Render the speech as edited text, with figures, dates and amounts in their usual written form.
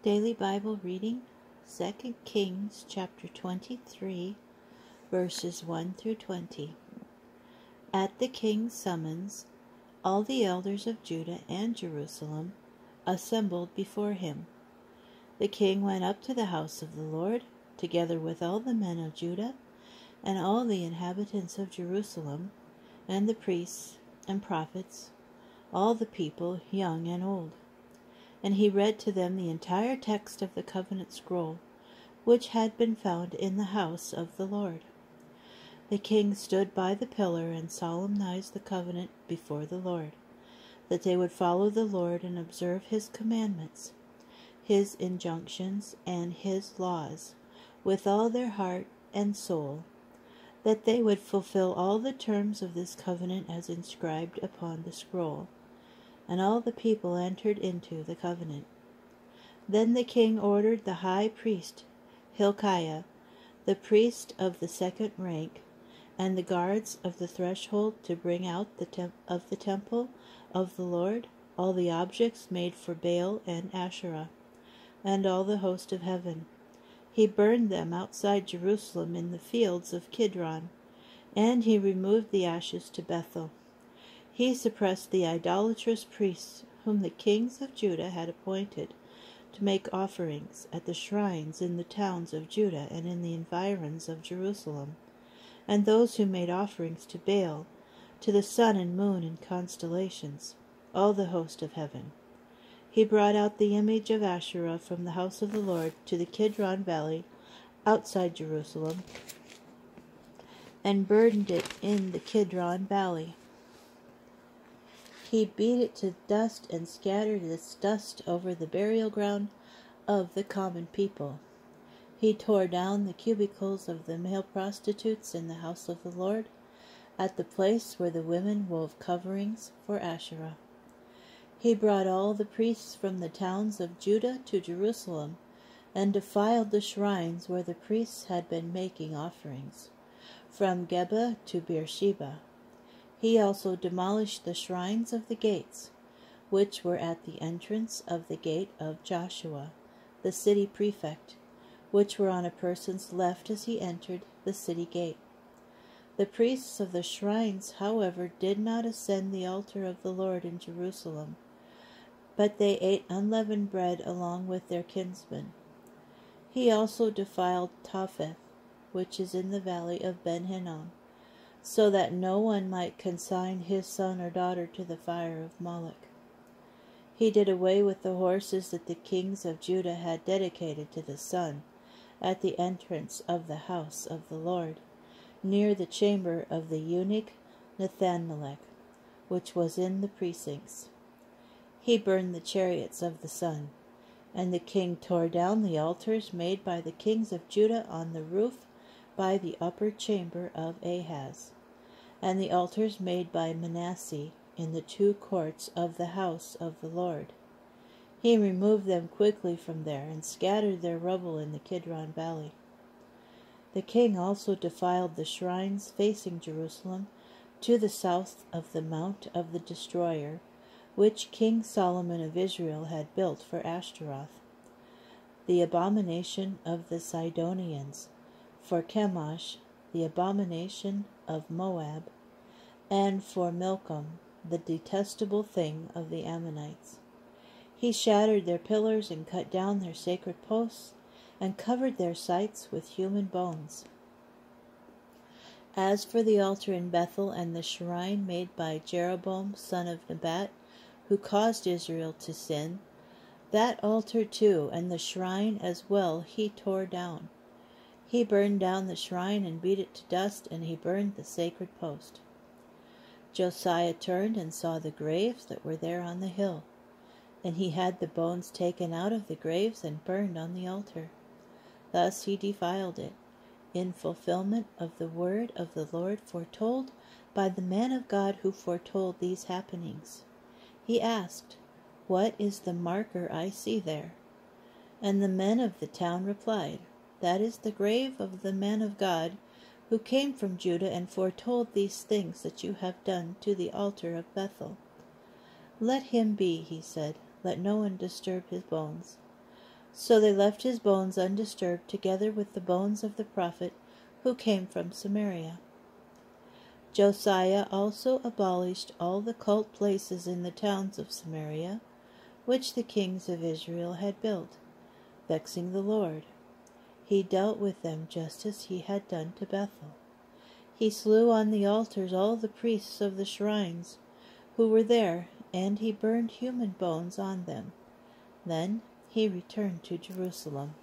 Daily Bible reading, 2 Kings chapter 23, verses 1 through 20. At the king's summons, all the elders of Judah and Jerusalem assembled before him. The king went up to the house of the Lord, together with all the men of Judah and all the inhabitants of Jerusalem, and the priests and prophets, all the people, young and old. And he read to them the entire text of the covenant scroll, which had been found in the house of the Lord. The king stood by the pillar and solemnized the covenant before the Lord, that they would follow the Lord and observe his commandments, his injunctions, and his laws, with all their heart and soul, that they would fulfill all the terms of this covenant as inscribed upon the scroll. And all the people entered into the covenant. Then the king ordered the high priest Hilkiah, the priest of the second rank, and the guards of the threshold to bring out of the temple of the Lord all the objects made for Baal and Asherah, and all the host of heaven. He burned them outside Jerusalem in the fields of Kidron, and he removed the ashes to Bethel. He suppressed the idolatrous priests whom the kings of Judah had appointed to make offerings at the shrines in the towns of Judah and in the environs of Jerusalem, and those who made offerings to Baal, to the sun and moon and constellations, all the host of heaven. He brought out the image of Asherah from the house of the Lord to the Kidron valley outside Jerusalem, and burned it in the Kidron valley. He beat it to dust and scattered its dust over the burial ground of the common people. He tore down the cubicles of the male prostitutes in the house of the Lord, at the place where the women wove coverings for Asherah. He brought all the priests from the towns of Judah to Jerusalem, and defiled the shrines where the priests had been making offerings, from Geba to Beersheba. He also demolished the shrines of the gates, which were at the entrance of the gate of Joshua, the city prefect, which were on a person's left as he entered the city gate. The priests of the shrines, however, did not ascend the altar of the Lord in Jerusalem, but they ate unleavened bread along with their kinsmen. He also defiled Topheth, which is in the valley of Ben-Hinnom, so that no one might consign his son or daughter to the fire of Moloch. He did away with the horses that the kings of Judah had dedicated to the sun at the entrance of the house of the Lord, near the chamber of the eunuch Nathan-melech, which was in the precincts. He burned the chariots of the sun, and the king tore down the altars made by the kings of Judah on the roof by the upper chamber of Ahaz, and the altars made by Manasseh in the two courts of the house of the Lord. He removed them quickly from there and scattered their rubble in the Kidron valley. The king also defiled the shrines facing Jerusalem to the south of the Mount of the Destroyer, which King Solomon of Israel had built for Ashtaroth, the abomination of the Sidonians, for Chemosh, the abomination of Moab, and for Milcom, the detestable thing of the Ammonites. He shattered their pillars and cut down their sacred posts, and covered their sites with human bones. As for the altar in Bethel and the shrine made by Jeroboam son of Nebat, who caused Israel to sin, that altar too and the shrine as well he tore down. He burned down the shrine and beat it to dust, and he burned the sacred post. Josiah turned and saw the graves that were there on the hill, and he had the bones taken out of the graves and burned on the altar. Thus he defiled it, in fulfillment of the word of the Lord foretold by the man of God who foretold these happenings. He asked, "What is the marker I see there?" And the men of the town replied, "That is the grave of the man of God who came from Judah and foretold these things that you have done to the altar of Bethel." "Let him be," he said, "let no one disturb his bones." So they left his bones undisturbed, together with the bones of the prophet who came from Samaria. Josiah also abolished all the cult places in the towns of Samaria, which the kings of Israel had built, vexing the Lord. He dealt with them just as he had done to Bethel. He slew on the altars all the priests of the shrines who were there, and he burned human bones on them. Then he returned to Jerusalem.